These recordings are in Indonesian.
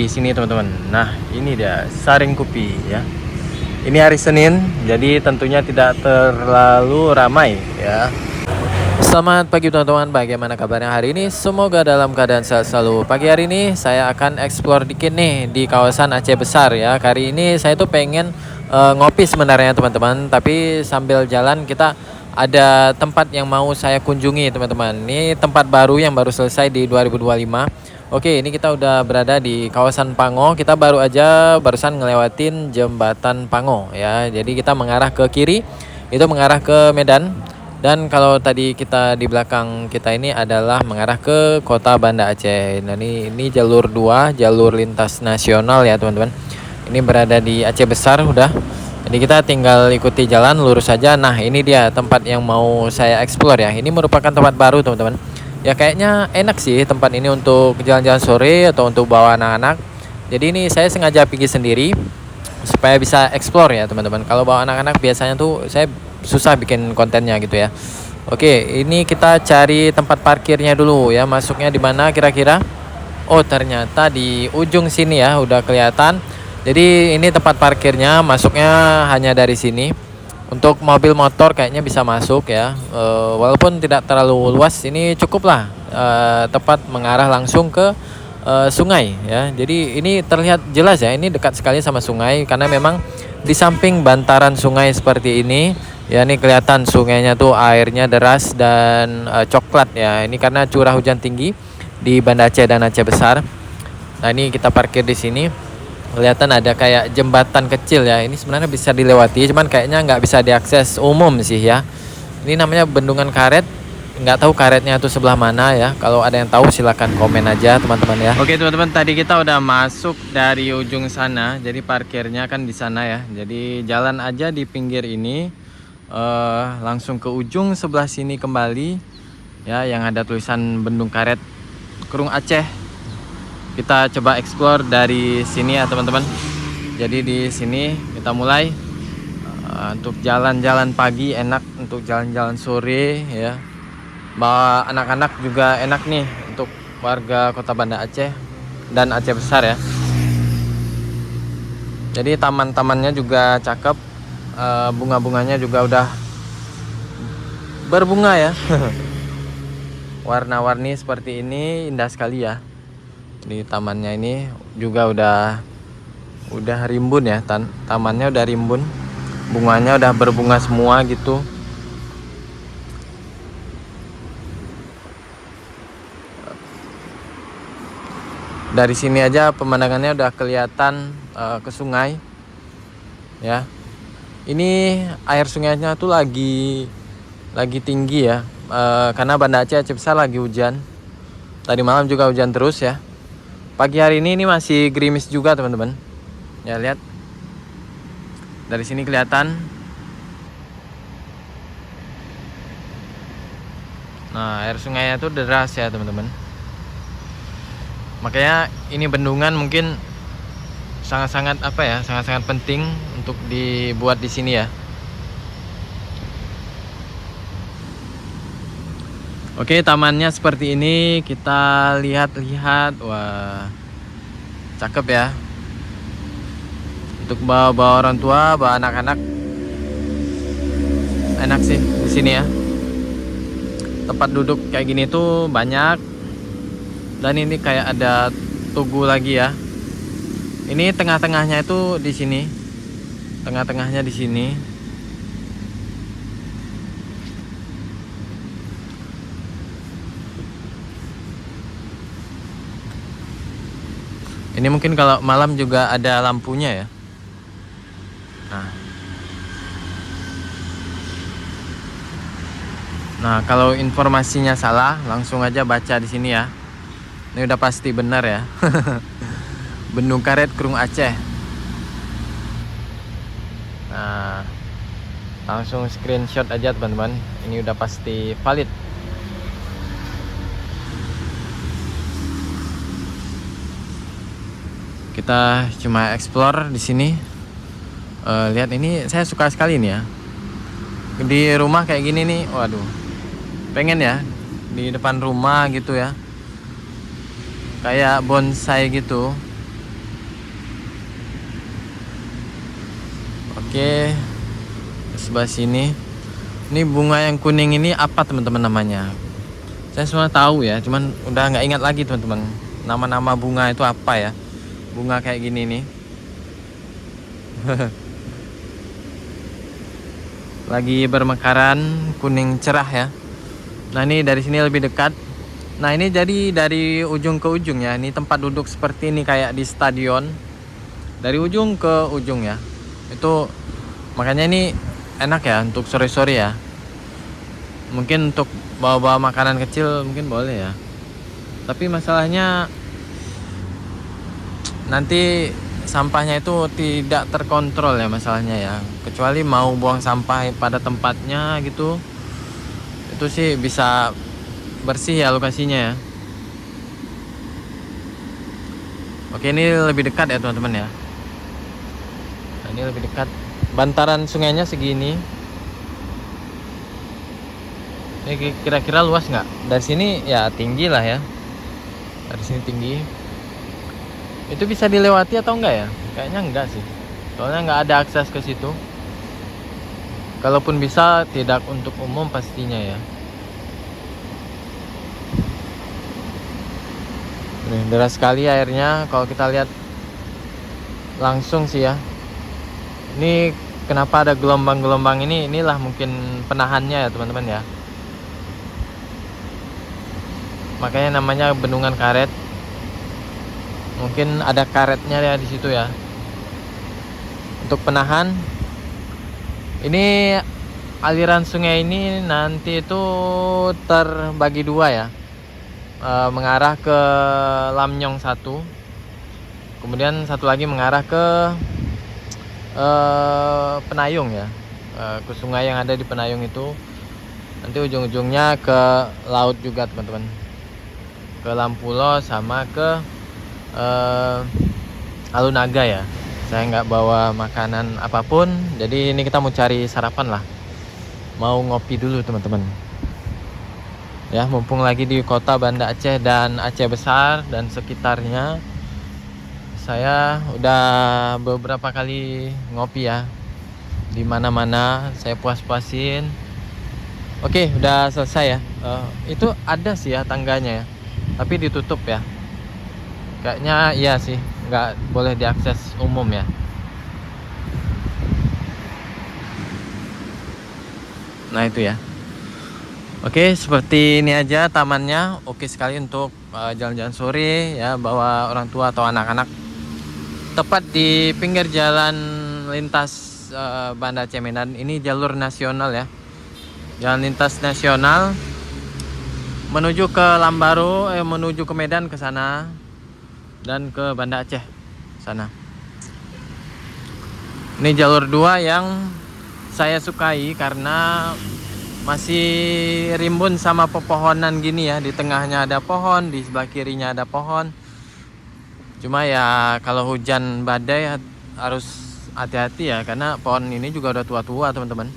Di sini teman-teman. Nah, ini dia Saring Kopi ya. Ini hari Senin, jadi tentunya tidak terlalu ramai ya. Selamat pagi teman-teman, bagaimana kabarnya hari ini? Semoga dalam keadaan sehat selalu. Pagi hari ini saya akan explore dikit nih di kawasan Aceh Besar ya. Kali ini saya tuh pengen ngopi sebenarnya teman-teman, tapi sambil jalan kita ada tempat yang mau saya kunjungi teman-teman. Ini tempat baru yang baru selesai di 2025. Oke, ini kita udah berada di kawasan Pango. Kita barusan ngelewatin jembatan Pango ya. Jadi kita mengarah ke kiri, itu mengarah ke Medan. Dan kalau tadi kita di belakang kita ini adalah mengarah ke kota Banda Aceh. Nah, ini jalur 2, jalur lintas nasional ya teman-teman. Ini berada di Aceh Besar udah. Jadi kita tinggal ikuti jalan lurus saja. Nah, ini dia tempat yang mau saya explore ya. Ini merupakan tempat baru teman-teman. Ya kayaknya enak sih tempat ini untuk jalan-jalan sore atau untuk bawa anak-anak. Jadi ini saya sengaja pergi sendiri supaya bisa explore ya teman-teman. Kalau bawa anak-anak biasanya tuh saya susah bikin kontennya gitu ya. Oke, ini kita cari tempat parkirnya dulu ya. Masuknya di mana kira-kira? Oh, ternyata di ujung sini ya, udah kelihatan. Jadi ini tempat parkirnya, masuknya hanya dari sini. Untuk mobil motor kayaknya bisa masuk ya, walaupun tidak terlalu luas. Ini cukuplah tepat mengarah langsung ke sungai ya. Jadi ini terlihat jelas ya, ini dekat sekali sama sungai karena memang di samping bantaran sungai seperti ini ya. Ini kelihatan sungainya tuh airnya deras dan coklat ya. Ini karena curah hujan tinggi di Banda Aceh dan Aceh Besar. Nah, ini kita parkir di sini. Kelihatan ada kayak jembatan kecil ya. Ini sebenarnya bisa dilewati, cuman kayaknya nggak bisa diakses umum sih ya. Ini namanya Bendungan Karet. Nggak tahu karetnya itu sebelah mana ya. Kalau ada yang tahu silahkan komen aja teman-teman ya. Oke teman-teman, tadi kita udah masuk dari ujung sana. Jadi parkirnya kan di sana ya. Jadi jalan aja di pinggir ini, langsung ke ujung sebelah sini kembali ya, yang ada tulisan Bendung Karet Krung Aceh. Kita coba explore dari sini ya teman-teman. Jadi di sini kita mulai untuk jalan-jalan pagi, enak untuk jalan-jalan sore ya. Bawa anak-anak juga enak nih untuk warga Kota Banda Aceh dan Aceh Besar ya. Jadi taman-tamannya juga cakep, bunga-bunganya juga udah berbunga ya. Warna-warni seperti ini indah sekali ya. Di tamannya ini juga udah rimbun ya, tamannya udah rimbun, bunganya udah berbunga semua gitu. Dari sini aja pemandangannya udah kelihatan ke sungai ya. Ini air sungainya tuh lagi tinggi ya, karena Banda Aceh Besar lagi hujan. Tadi malam juga hujan terus ya. Pagi hari ini masih gerimis juga teman-teman. Ya lihat. Dari sini kelihatan. Nah, air sungainya tuh deras ya teman-teman. Makanya ini bendungan mungkin sangat-sangat sangat-sangat penting untuk dibuat di sini ya. Oke, tamannya seperti ini. Kita lihat-lihat. Wah, cakep ya. Untuk bawa orang tua, bawa anak-anak, enak sih di sini ya. Tempat duduk kayak gini tuh banyak. Dan ini kayak ada tugu lagi ya. Ini tengah-tengahnya itu di sini. Tengah-tengahnya di sini. Ini mungkin kalau malam juga ada lampunya ya. Nah, kalau informasinya salah, langsung aja baca di sini ya. Ini udah pasti benar ya. Bendung Karet Krung Aceh. Nah, langsung screenshot aja teman-teman. Ini udah pasti valid. Kita cuma explore di sini. Lihat ini, saya suka sekali nih ya. Di rumah kayak gini nih, waduh. Pengen ya di depan rumah gitu ya. Kayak bonsai gitu. Oke, sebelah sini. Ini bunga yang kuning ini apa teman-teman namanya? Saya semua tahu ya, cuman udah nggak ingat lagi teman-teman. Nama-nama bunga itu apa ya? Bunga kayak gini nih. Lagi bermekaran, kuning cerah ya. Nah ini dari sini lebih dekat. Nah ini jadi dari ujung ke ujung ya. Ini tempat duduk seperti ini kayak di stadion. Dari ujung ke ujung ya. Itu makanya ini enak ya untuk sore-sore ya. Mungkin untuk bawa-bawa makanan kecil mungkin boleh ya. Tapi masalahnya nanti sampahnya itu tidak terkontrol ya masalahnya ya. Kecuali mau buang sampah pada tempatnya gitu. Itu sih bisa bersih ya lokasinya ya. Oke, ini lebih dekat ya teman-teman ya. Nah, ini lebih dekat. Bantaran sungainya segini. Ini kira-kira luas nggak? Dari sini ya tinggi lah ya. Dari sini tinggi. Itu bisa dilewati atau enggak ya? Kayaknya enggak sih. Soalnya nggak ada akses ke situ. Kalaupun bisa, tidak untuk umum pastinya ya. Nih, deras sekali airnya kalau kita lihat langsung sih ya. Ini kenapa ada gelombang-gelombang ini? Inilah mungkin penahannya ya teman-teman ya. Makanya namanya bendungan karet. Mungkin ada karetnya ya di situ ya. Untuk penahan. Ini aliran sungai ini nanti itu terbagi dua ya. Mengarah ke Lamnyong 1. Kemudian satu lagi mengarah ke Penayung ya. Ke sungai yang ada di Penayung itu. Nanti ujung-ujungnya ke laut juga teman-teman. Ke Lampulo sama ke Alunaga ya. Saya nggak bawa makanan apapun, jadi ini kita mau cari sarapan lah. Mau ngopi dulu teman-teman. Ya, mumpung lagi di kota Banda Aceh dan Aceh Besar dan sekitarnya. Saya udah beberapa kali ngopi ya. Di mana-mana saya puas-puasin. Oke, udah selesai ya. Itu ada sih ya tangganya ya. Tapi ditutup ya. Kayaknya iya sih, nggak boleh diakses umum ya. Nah itu ya. Oke, seperti ini aja tamannya. Oke sekali untuk jalan-jalan sore ya, bawa orang tua atau anak-anak. Tepat di pinggir jalan lintas Banda Aceh Medan. Ini jalur nasional ya. Jalan lintas nasional menuju ke Lambaru, menuju ke Medan ke sana. Dan ke Banda Aceh sana. Ini jalur 2 yang saya sukai karena masih rimbun sama pepohonan gini ya. Di tengahnya ada pohon, di sebelah kirinya ada pohon. Cuma ya kalau hujan badai harus hati-hati ya, karena pohon ini juga udah tua-tua teman-teman.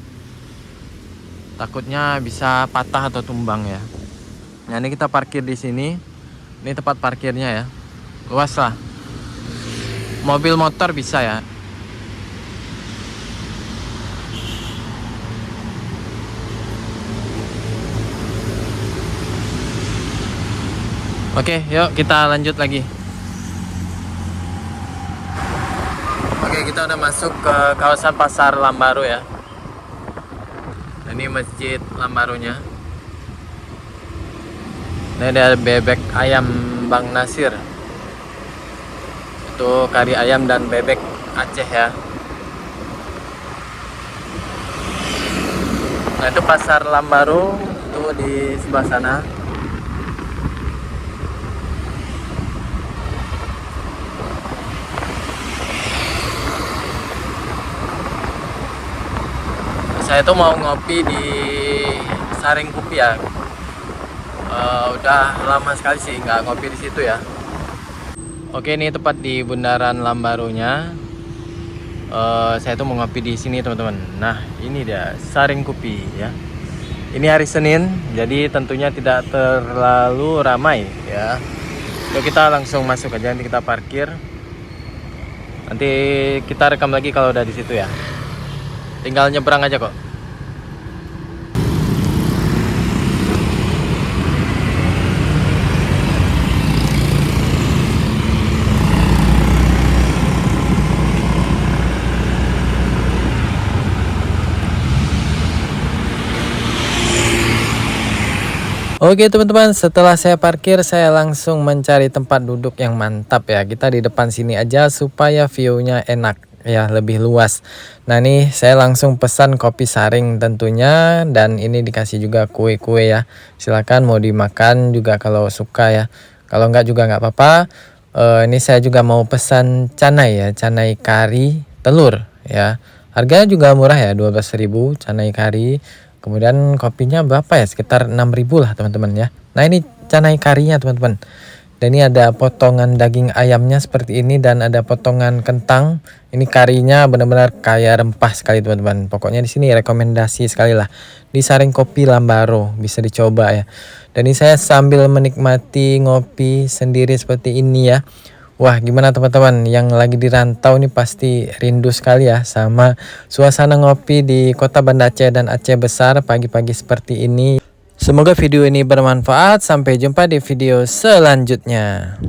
Takutnya bisa patah atau tumbang ya. Nah ini kita parkir di sini. Ini tempat parkirnya ya. Luas lah. Mobil motor bisa ya. Oke, yuk kita lanjut lagi. Oke, kita udah masuk ke kawasan Pasar Lambaru ya. Ini masjid Lambarunya. Ini ada bebek ayam Bang Nasir. Itu kari ayam dan bebek Aceh ya. Nah itu Pasar Lambaru itu di sebelah sana. Saya tuh mau ngopi di Saring Kopi ya. Udah lama sekali sih nggak ngopi di situ ya. Oke, ini tepat di bundaran Lambarunya. Saya tuh mau ngopi di sini teman-teman. Nah ini dia Saring Kopi ya. Ini hari Senin, jadi tentunya tidak terlalu ramai ya. Yuk kita langsung masuk aja, nanti kita parkir. Nanti kita rekam lagi kalau udah di situ ya. tinggal nyebrang aja kok. Oke teman-teman, setelah saya parkir saya langsung mencari tempat duduk yang mantap ya. Kita di depan sini aja supaya view-nya enak ya, lebih luas. Nah nih saya langsung pesan kopi saring tentunya, dan ini dikasih juga kue-kue ya. Silakan mau dimakan juga kalau suka ya. Kalau enggak juga nggak apa-apa. Ini saya juga mau pesan canai ya, canai kari telur ya. Harganya juga murah ya, 12.000 canai kari. Kemudian kopinya berapa ya, sekitar 6.000 lah teman-teman ya. Nah ini canai karinya teman-teman. Dan ini ada potongan daging ayamnya seperti ini, dan ada potongan kentang. Ini karinya benar-benar kaya rempah sekali teman-teman. Pokoknya di sini rekomendasi sekali lah. Di Saring Kopi Lambaro, bisa dicoba ya. Dan ini saya sambil menikmati ngopi sendiri seperti ini ya. Wah, gimana teman-teman yang lagi di rantau nih pasti rindu sekali ya sama suasana ngopi di kota Banda Aceh dan Aceh Besar pagi-pagi seperti ini. Semoga video ini bermanfaat. Sampai jumpa di video selanjutnya.